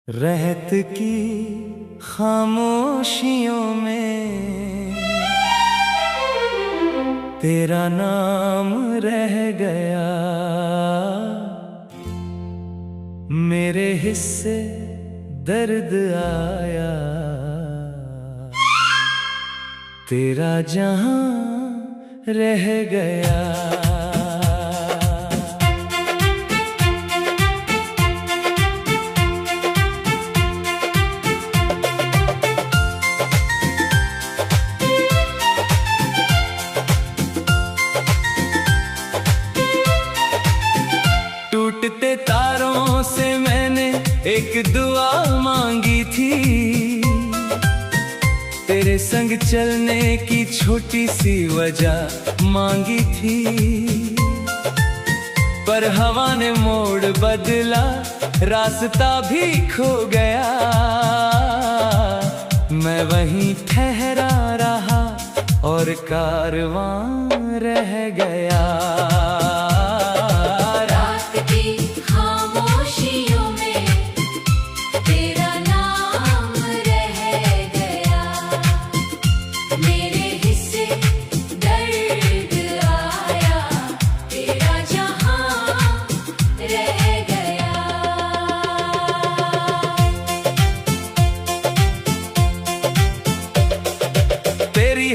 रहत की खामोशियों में तेरा नाम रह गया। मेरे हिस्से दर्द आया, तेरा जहां रह गया। टूटते तारों से मैंने एक दुआ मांगी थी, तेरे संग चलने की छोटी सी वजह मांगी थी। पर हवा ने मोड़ बदला, रास्ता भी खो गया। मैं वहीं ठहरा रहा और कारवां रह गया।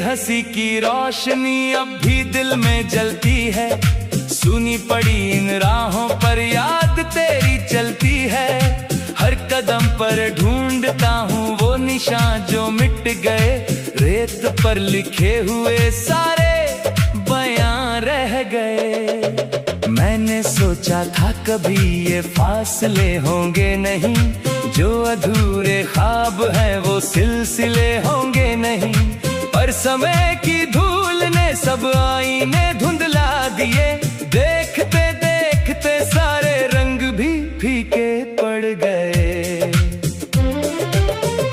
हंसी की रोशनी अब भी दिल में जलती है, सुनी पड़ी इन राहों पर याद तेरी चलती है। हर कदम पर ढूंढता हूँ वो निशान जो मिट गए, रेत पर लिखे हुए सारे बयां रह गए। मैंने सोचा था कभी ये फासले होंगे नहीं, जो अधूरे ख्वाब हैं वो सिलसिले होंगे नहीं। पर समय की धूल ने सब आईने धुंधला दिए, देखते देखते सारे रंग भी फीके पड़ गए।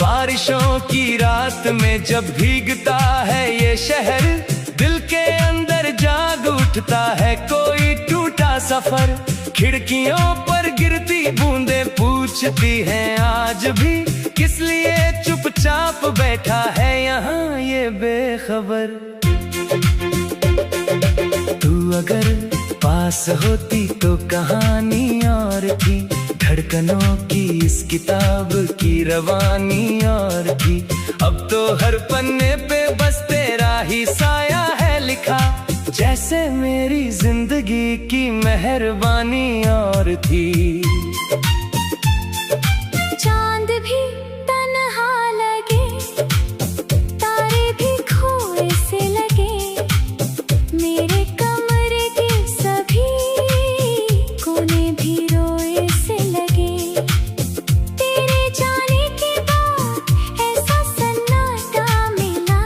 बारिशों की रात में जब भीगता है ये शहर, दिल के अंदर जाग उठता है कोई टूटा सफर। खिड़कियों पर गिरती बूंदें पूछती हैं आज भी, किस लिए चुपचाप बैठा है यहाँ ये बेखबर। तू अगर पास होती तो कहानी और थी, धड़कनों की इस किताब की रवानी और थी। अब तो हर पन्ने पे बस तेरा ही साया है लिखा, जैसे मेरी जिंदगी की मेहरबानी और थी। चांद भी तन्हा लगे, तारे भी खोए से लगे, मेरे कमरे के सभी कोने भी रोए से लगे। तेरे जाने के बाद ऐसा सन्नाटा मिला,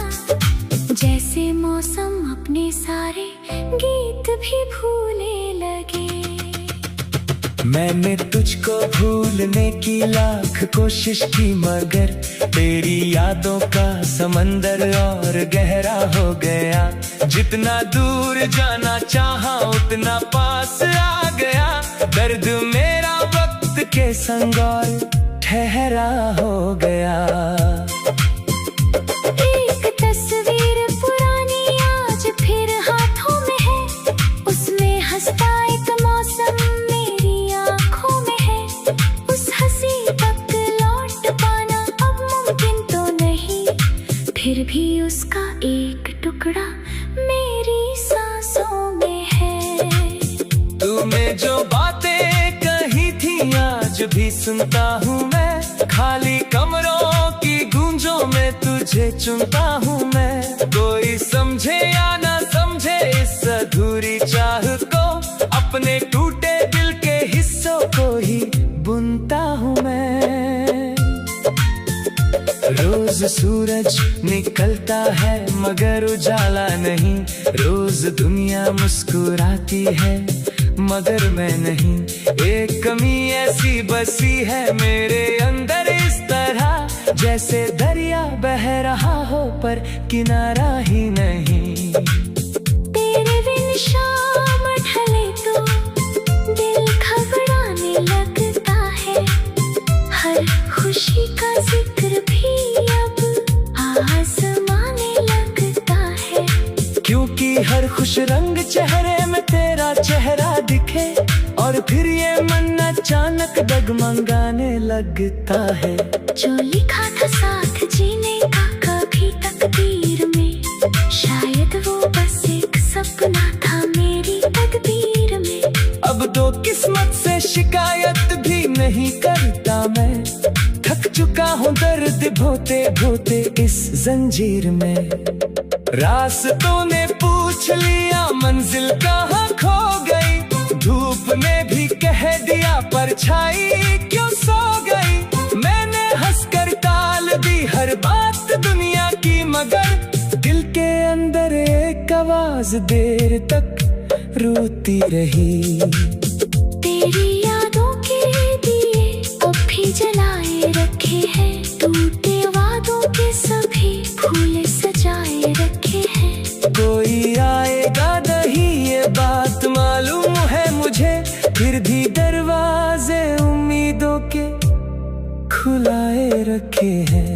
जैसे मौसम अपने सारे गीत भी भूलने लगे। मैंने तुझको भूलने की लाख कोशिश की, मगर तेरी यादों का समंदर और गहरा हो गया। जितना दूर जाना चाहा उतना पास आ गया। दर्द मेरा वक्त के संग और ठहरा हो गया। एक तस्वीर पुरानी आज फिर हाथों में है, उसमें हंसता एक मौसम मेरी आँखों में है। उस हंसी तक लौट पाना अब मुमकिन तो नहीं, फिर भी उसका एक टुकड़ा मेरी सांसों में है। तूने जो बातें कही थी आज भी सुनता हूँ मैं, खाली कमरों की गूंजों में तुझे चुनता हूँ मैं। कोई समझे या ना समझे इस अधूरी चाह को, अपने टूटे दिल के हिस्सों को ही बुनता हूँ मैं। रोज सूरज निकलता है मगर उजाला नहीं, रोज दुनिया मुस्कुराती है मगर मैं नहीं। एक कमी ऐसी बसी है मेरे अंदर इस तरह, जैसे दरिया बह रहा हो पर किनारा ही नहीं। तेरे बिन शाम ढले तो दिल घबराने लगता है, हर खुशी का जिक्र भी अब आसमाने लगता है। क्योंकि हर खुश रंग चेहरे में तेरा चेहरा दिखे, और फिर ये मन अचानक डगमगाने लगता है। जो लिखा था साथ जीने का कभी तकदीर में, शायद वो बस एक सपना था मेरी तकदीर में। अब तो किस्मत से शिकायत भी नहीं करता मैं, थक चुका हूँ दर्द ढोते ढोते इस जंजीर में। रास्तों ने पूछ लिया मंजिल कहाँ खो गई, धूप ने भी कह दिया परछाई क्यों सो गई। मैंने हंसकर टाल दी हर बात दुनिया की, मगर दिल के अंदर एक आवाज देर तक रोती रही। तेरी यादों के दिए अब भी जलाए रखे हैं, टूटे वादों के सभी फूल सजाए रखे हैं। कोई आएगा नहीं ये बात मालूम है मुझे, फिर भी दरवाजे उम्मीदों के खुलाए रखे हैं।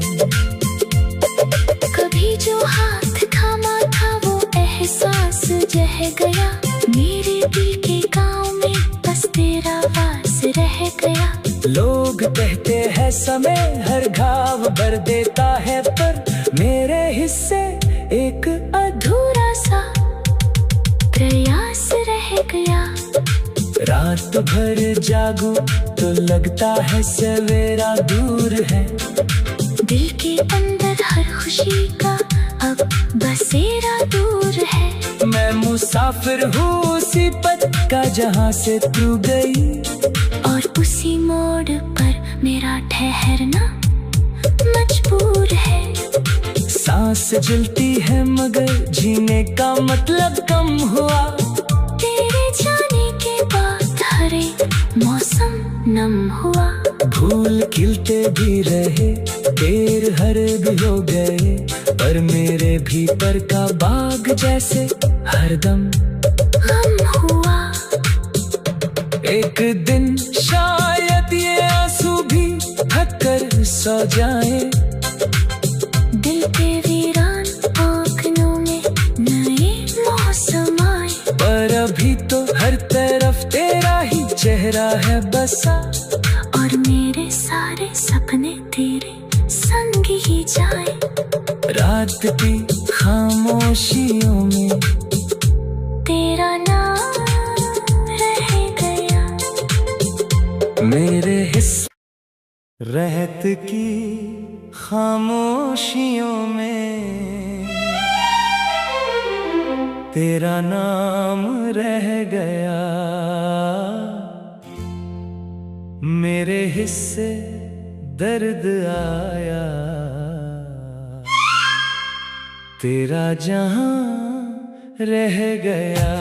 कभी जो हाथ थामा था वो एहसास जह गया, मेरे दिल के गांव में बस तेरा वास रह गया। लोग कहते हैं समय हर घाव भर देता है, पर मेरे हिस्से एक अधूरा सा प्रयास रह गया। रात भर जागूं तो लगता है सवेरा दूर है, दिल के अंदर हर खुशी का अब बसेरा दूर है। मैं मुसाफिर हूँ उसी पथ का जहाँ से तू गई, और उसी मोड़ पर मेरा ठहरना मजबूर है। सांस जलती है मगर जीने का मतलब कम हुआ, तेरे जाने के बाद हर एक मौसम नम हुआ। फूल खिलते भी रहे पेड़ हरे भी हो गए, पर मेरे भीतर का बाग जैसे हरदम गम हुआ। एक दिन शायद ये आंसू भी थक कर सो जाए, दिल के वीरान आंखों में नए मौसम आए। पर अभी तो हर तरफ तेरा ही चेहरा है बसा, और मेरे सारे सपने तेरे संग ही जाए। रात की खामोशियों में तेरा नाम रह गया। मेरे हिस्से रहत की खामोशियों में तेरा नाम रह गया। मेरे हिस्से दर्द आया, तेरा जहां रह गया।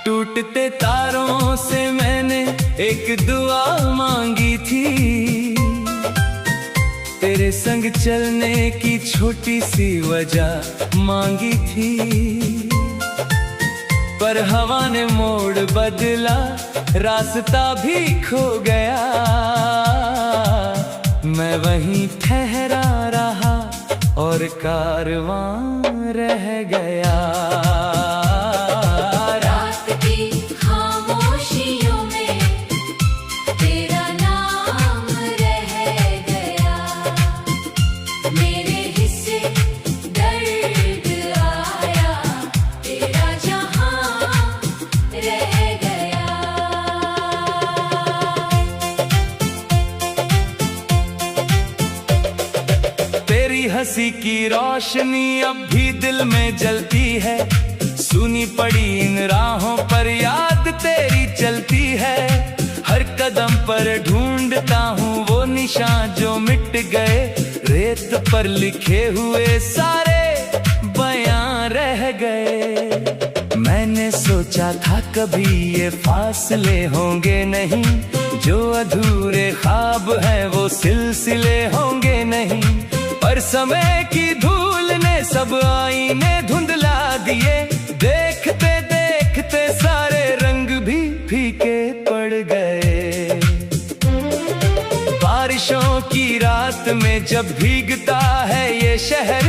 टूटते तारों से मैंने एक दुआ मांगी थी, तेरे संग चलने की छोटी सी वजह मांगी थी। पर हवा ने मोड़ बदला, रास्ता भी खो गया। मैं वहीं ठहरा रहा और कारवां रह गया। हंसी की रोशनी अब भी दिल में जलती है, सुनी पड़ी इन राहों पर याद तेरी चलती है। हर कदम पर ढूंढता हूँ वो निशान जो मिट गए, रेत पर लिखे हुए सारे बयां रह गए। मैंने सोचा था कभी ये फासले होंगे नहीं, जो अधूरे ख्वाब हैं वो सिलसिले होंगे नहीं, पर समय की धूल ने सब आईने धुंधला दिए। देखते देखते सारे रंग भी फीके पड़ गए। बारिशों की रात में जब भीगता है ये शहर,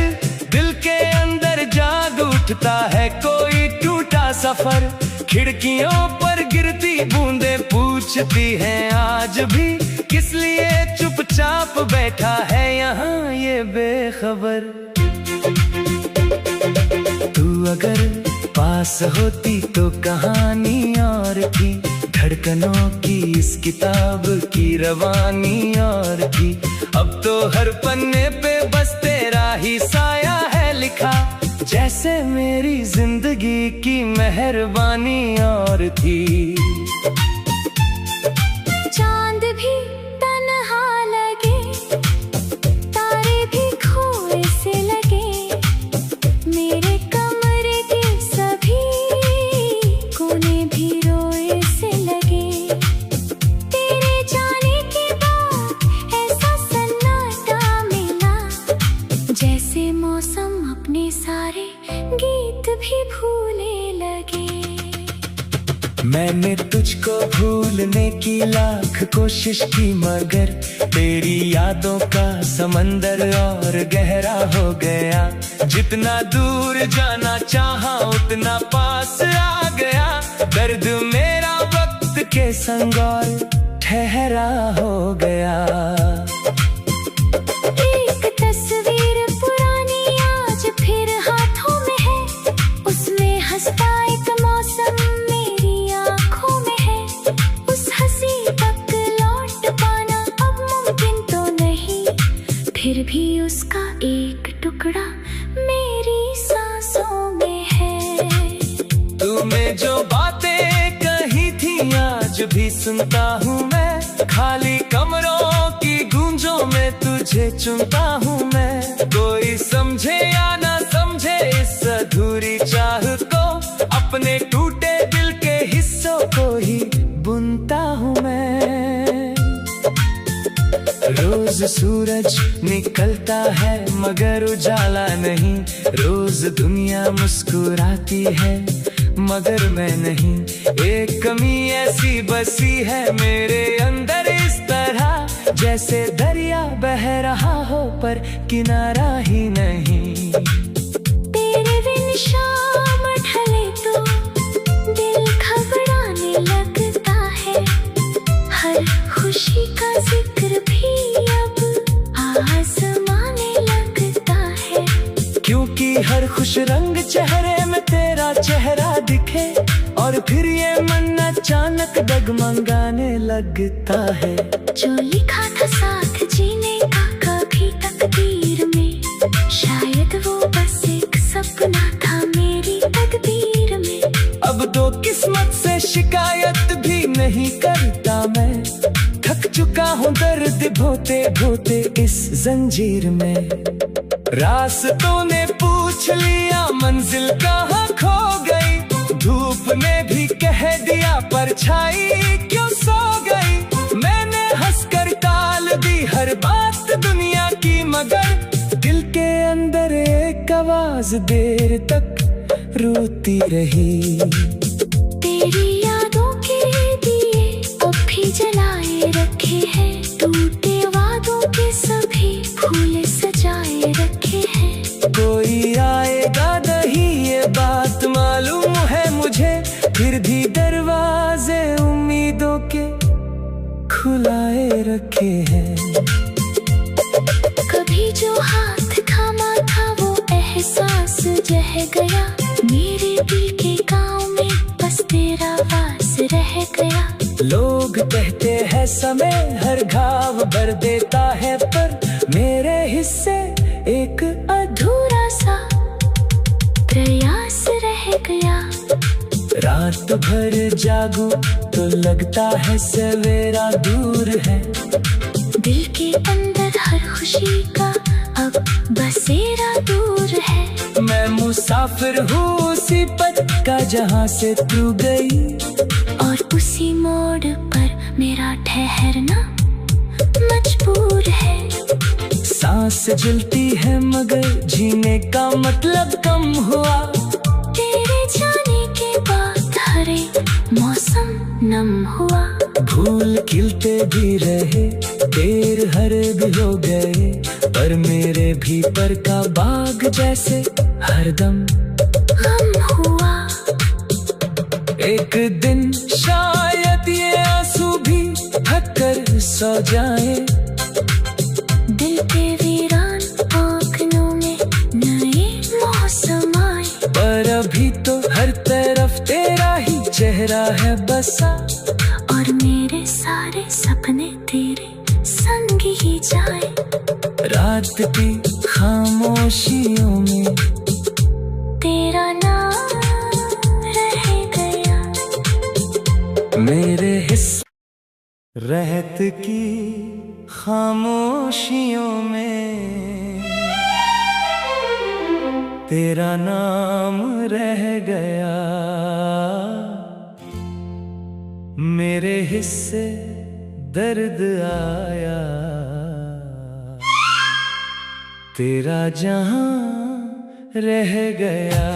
दिल के अंदर जाग उठता है कोई टूटा सफर। खिड़कियों पर गिरती बूंदें पूछती हैं आज भी, किस लिए चुपचाप बैठा है यहाँ ये बेखबर। तू अगर पास होती तो कहानी और थी, धड़कनों की इस किताब की रवानी और थी। अब तो हर पन्ने पे बस तेरा ही साया है लिखा, जैसे मेरी जिंदगी की मेहरबानी और थी। चांद भी तन्हा लगे, तारे भी खोए से लगे, मेरे कमरे के सभी कोने भी रोए से लगे। तेरे जाने के बाद ऐसा सन्नाटा मिला, जैसे मौसम अपने सारे गीत भी भूलने लगे। मैंने तुझको भूलने की लाख कोशिश की, मगर तेरी यादों का समंदर और गहरा हो गया। जितना दूर जाना चाहा उतना पास आ गया, दर्द मेरा वक्त के संग और ठहरा हो गया। फिर भी उसका एक टुकड़ा मेरी सांसों में है। तूने जो बातें कही थी आज भी सुनता हूँ मैं, खाली कमरों की गूंजों में तुझे चुनता हूँ मैं। कोई समझे या ना समझे इस अधूरी चाह को, अपने टूटे दिल के हिस्सों को ही बुनता हूँ मैं। रोज सूरज निकलता है मगर उजाला नहीं, रोज दुनिया मुस्कुराती है मगर मैं नहीं। एक कमी ऐसी बसी है मेरे अंदर इस तरह, जैसे दरिया बह रहा हो पर किनारा ही नहीं। तेरे बिन शाम ढले तो दिल घबराने लगता है, हर खुशी का जिक्र भी अब आजमाने लगता है। क्योंकि हर खुश रंग चेहरे में तेरा चेहरा दिखे, और फिर ये मन अचानक डगमगाने लगता है। जो लिखा था साथ जीने का कभी तकदीर में, शायद वो बस एक सपना था मेरी तकदीर में। अब तो किस्मत से शिकायत भी नहीं करता मैं, थक चुका हूँ दर्द ढोते ढोते इस जंजीर में। रास्तों ने पूछ लिया मंजिल कहाँ खो गई, धूप ने भी कह दिया परछाई क्यों सो गई। मैंने हंसकर टाल दी हर बात दुनिया की, मगर दिल के अंदर एक आवाज देर तक रोती रही। तेरी यादों के दिए अब भी जलाए रखे हैं, टूटे वादों के सभी फूल सजाए रखे हैं। कोई आएगा नहीं ये बात मालूम है मुझे, फिर भी दरवाजे उम्मीदों के खुलाए रखे हैं। कभी जो हाथ थामा था वो एहसास जह गया, मेरे दिल के गांव में बस तेरा वास रह गया। लोग कहते हैं समय हर घाव भर देता है, पर मेरे हिस्से एक अधूरा सा प्रयास रह गया। रात भर जागूं तो लगता है सवेरा दूर है, दिल के अंदर हर खुशी का अब बसेरा दूर है। मैं मुसाफिर हूँ उसी पथ का जहाँ से तू गई, और उसी मोड़ पर मेरा ठहरना मजबूर है। सांस जलती है मगर जीने का मतलब कम हुआ। तेरे जाने के बाद हर एक मौसम नम हुआ। फूल खिलते भी रहे, देर हर भी हो गए, पर मेरे भीतर का बाग जैसे हरदम गम हुआ। एक दिन शायद ये आंसू भी ढक कर सो जाए। दिल के वीरान आंखों में नए मौसम आए। पर अभी तो हर तरफ तेरा ही चेहरा है बसा। और मेरे सारे सपने तेरे संग ही जाए। रात की खामोशियों में तेरा नाम रह गया। मेरे हिस्से रहत की खामोशियों में तेरा नाम रह गया। मेरे हिस्से दर्द आया, तेरा जहां रह गया।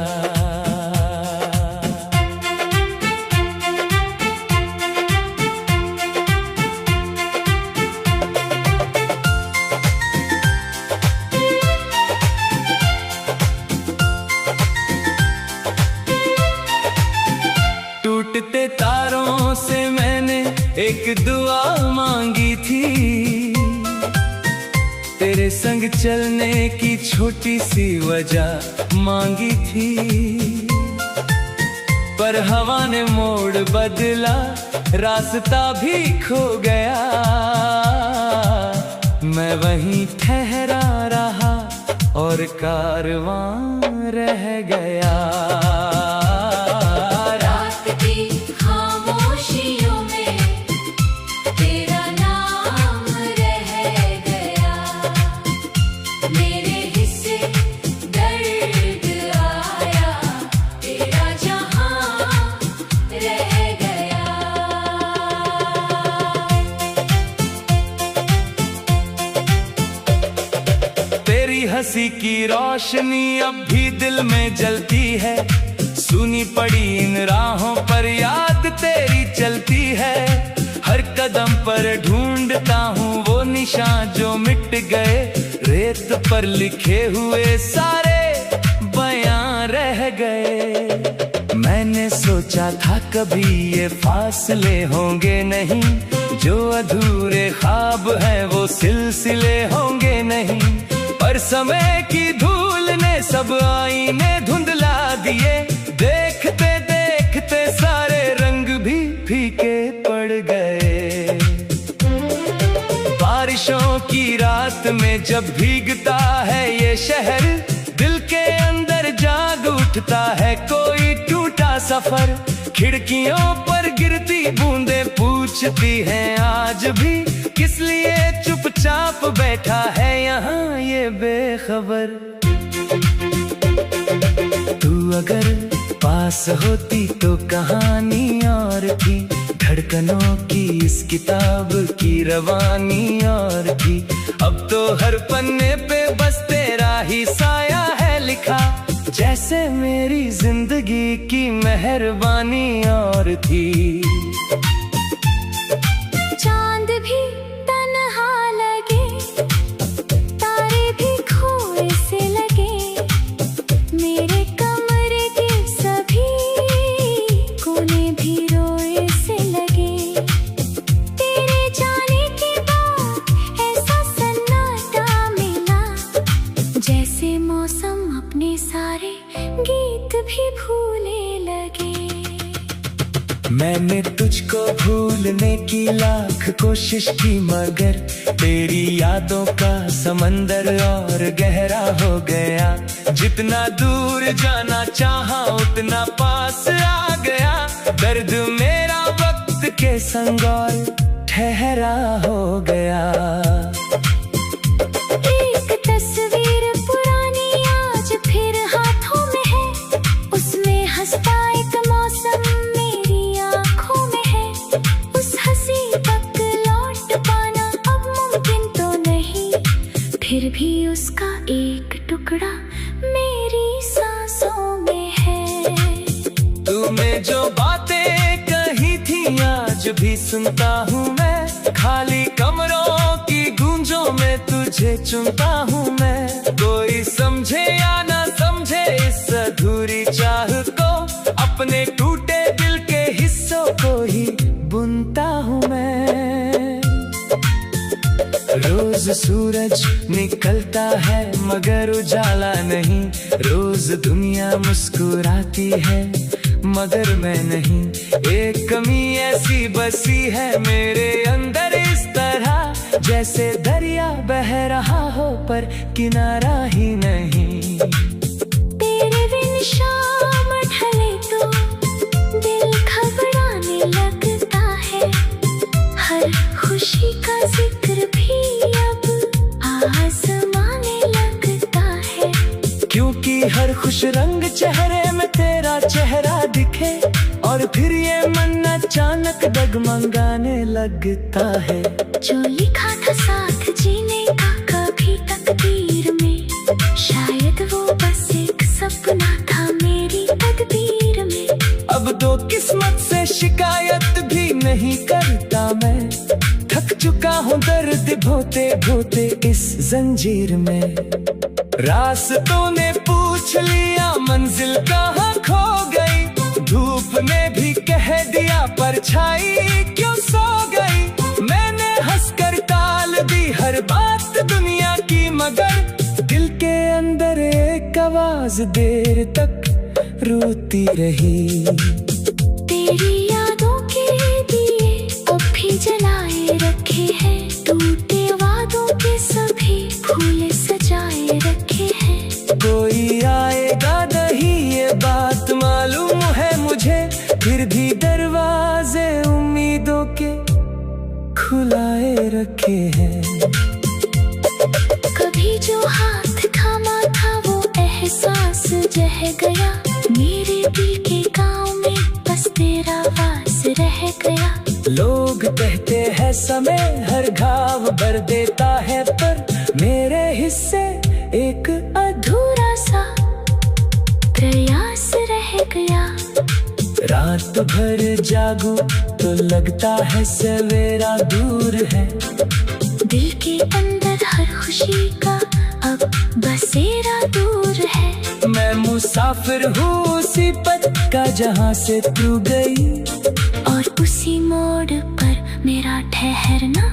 टूटते तारों से मैंने एक दुआ मांगी थी। तेरे संग चलने की छोटी सी वजह मांगी थी। पर हवा ने मोड़ बदला, रास्ता भी खो गया। मैं वहीं ठहरा रहा और कारवां रह गया। हंसी की रोशनी अब भी दिल में जलती है। सुनी पड़ी इन राहों पर याद तेरी चलती है। हर कदम पर ढूंढता हूँ वो निशान जो मिट गए। रेत पर लिखे हुए सारे बयां रह गए। मैंने सोचा था कभी ये फासले होंगे नहीं, जो अधूरे ख्वाब हैं वो सिलसिले होंगे नहीं। पर समय की धूल ने सब आईने धुंधला दिए। देखते देखते सारे रंग भी फीके पड़ गए। बारिशों की रात में जब भीगता है ये शहर, दिल के अंदर जाग उठता है कोई टूटा सफर। खिड़कियों पर गिरती बूंदें पूछती हैं आज भी, किस लिए चुपचाप बैठा है यहाँ ये बेखबर। तू अगर पास होती तो कहानी और थी, धड़कनों की इस किताब की रवानी और थी। अब तो हर पन्ने पे बस तेरा ही साया है लिखा, जैसे मेरी जिंदगी की मेहरबानी और थी। चांद भी तन्हा लगे, तारे भी खोए से लगे। मेरे कमरे के सभी कोने भी रोए से लगे। तेरे जाने के बाद ऐसा सन्नाटा मिला, जैसे मौसम अपने सारे गीत भी भूलने लगे। मैंने तुझको भूलने की लाख कोशिश की, मगर तेरी यादों का समंदर और गहरा हो गया। जितना दूर जाना चाहा उतना पास आ गया। दर्द मेरा वक्त के संग और ठहरा हो गया। एक तस्वीर पुरानी आज फिर हाथों में है, उसमें हंसता एक मौसम मेरी आंखों में है। उस हंसी फिर भी उसका एक टुकड़ा मेरी सांसों में है। तूने जो बातें कही थी आज भी सुनता हूँ मैं, खाली कमरों की गूंजों में तुझे चुनता हूँ मैं। कोई समझे या ना समझे इस अधूरी चाह को, अपने टूटे दिल के हिस्सों को ही बुनता हूँ मैं। रोज सूरज निकलता है मगर उजाला नहीं, रोज दुनिया मुस्कुराती है मगर मैं नहीं। एक कमी ऐसी बसी है मेरे अंदर इस तरह, जैसे दरिया बह रहा हो पर किनारा ही नहीं। तेरे बिन शाम ढले तो दिल घबराने लगता है, हर खुशी का जिक्र भी अब आजमाने लगता है। क्योंकि हर खुश रंग चेहरे में तेरा चेहरा दिखे, और फिर ये मन अचानक डगमगाने लगता है। जो लिखा था साथ जीने का कभी तकदीर में, शायद वो बस एक सपना था मेरी तकदीर में। अब तो किस्मत से शिकायत भी नहीं करता मैं, थक चुका हूँ दर्द ढोते ढोते इस जंजीर में। रास्तों ने पूछ लिया मंजिल कहाँ खो गई, धूप ने भी कह दिया परछाई क्यों सो गई। मैंने हंसकर टाल दी हर बात दुनिया की, मगर दिल के अंदर एक आवाज देर तक रोती रही। तेरी यादों के दिए अब भी जलाए रखे हैं, टूटे वादों के सभी फूल सजाए रखे हैं। कोई आएगा नहीं ये बात मालूम है मुझे, फिर भी दरवाजे उम्मीदों के खुलाए रखे हैं। कभी जो हाथ थामा था वो एहसास जह गया, मेरे दिल के गाँव में बस तेरा वास रह गया। लोग कहते हैं समय हर घाव भर देता है, पर मेरे हिस्से एक अधूरा सा प्रयास रह गया। रात भर जागूं तो लगता है सवेरा दूर है, दिल के अंदर हर खुशी का अब बसेरा दूर है। मैं मुसाफिर हूँ उसी पथ का जहाँ से तू गई, और उसी मोड़ पर मेरा ठहरना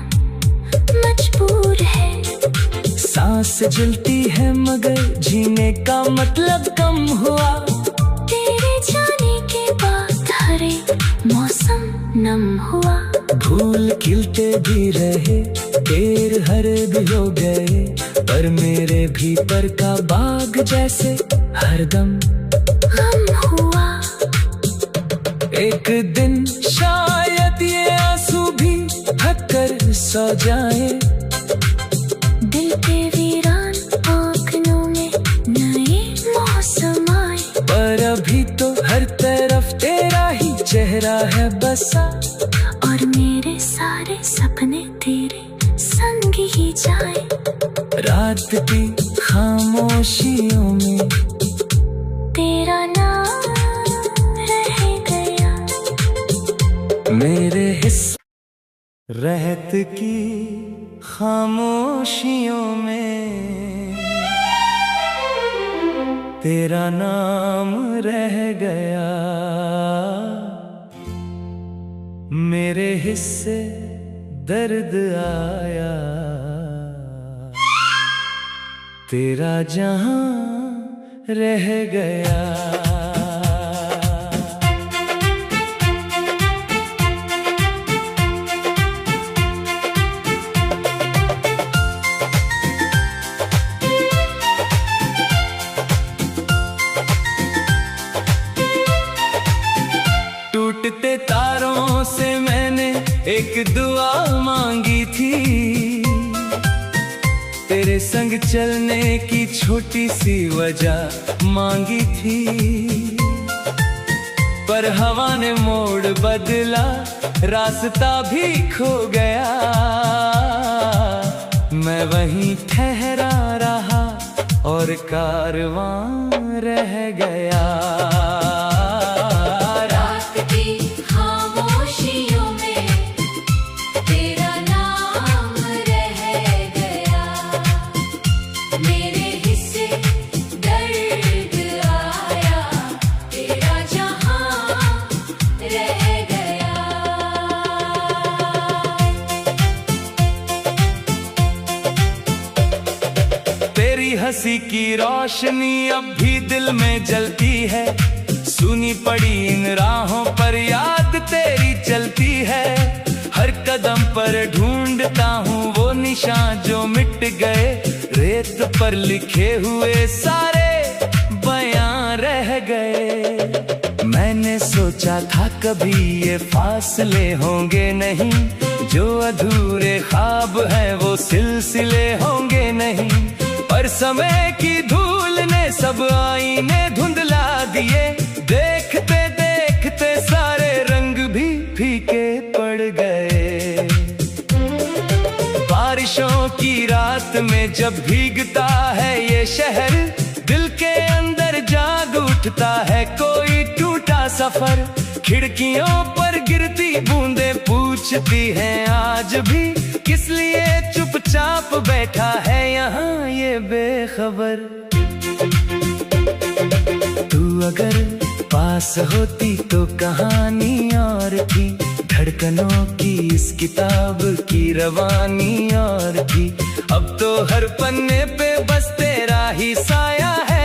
मजबूर है। सांस जलती है मगर जीने का मतलब कम हुआ, तेरे जाने के बाद हर एक मौसम नम हुआ। फूल खिलते भी रहे पेड़ हरे भी हो गए, पर मेरे भीतर का बाग जैसे हरदम गम हुआ। एक दिन शायद ये आंसू भी ढक कर सो जाए, दिल के वीरान आंखों में नए मौसम आए। पर अभी तो हर तरफ तेरा ही चेहरा है बसा, और मेरे सारे सपने तेरे संग ही जाए। रात की खामोशियों में तेरा नाम रह गया, मेरे हिस्से रहत की खामोशियों में तेरा नाम रह गया। मेरे हिस्से दर्द आया, तेरा जहां रह गया। टूटते तारों से मैंने एक दुआ मांगी थी, तेरे संग चलने की छोटी सी वजह मांगी थी। पर हवा ने मोड़ बदला, रास्ता भी खो गया, मैं वहीं ठहरा कारवां रह गया। रात की खामोशियों में तेरा नाम रह गया। मेरे हिस्से दर्द आया, तेरा जहां रह गया। तेरी हंसी की रोशनी अब भी दिल में जलती है। सुनी पड़ी इन राहों पर याद तेरी चलती है। हर कदम पर ढूंढता हूँ वो निशान जो मिट गए। रेत पर लिखे हुए सारे बयां रह गए। मैंने सोचा था कभी ये फासले होंगे नहीं, जो अधूरे ख्वाब हैं वो सिलसिले होंगे नहीं। पर समय की धूल ने सब आईने धुंधला दिए। देखते देखते सारे रंग भी फीके पड़ गए। बारिशों की रात में जब भीगता है ये शहर, दिल के अंदर जाग उठता है कोई टूटा सफर। खिड़कियों पर गिरती बूंदें पूछती हैं आज भी, किस लिए चुपचाप बैठा है यहाँ ये बेखबर। तू अगर पास होती तो कहानी और थी, धड़कनों की इस किताब की रवानी और थी। अब तो हर पन्ने पे बस तेरा ही साया है।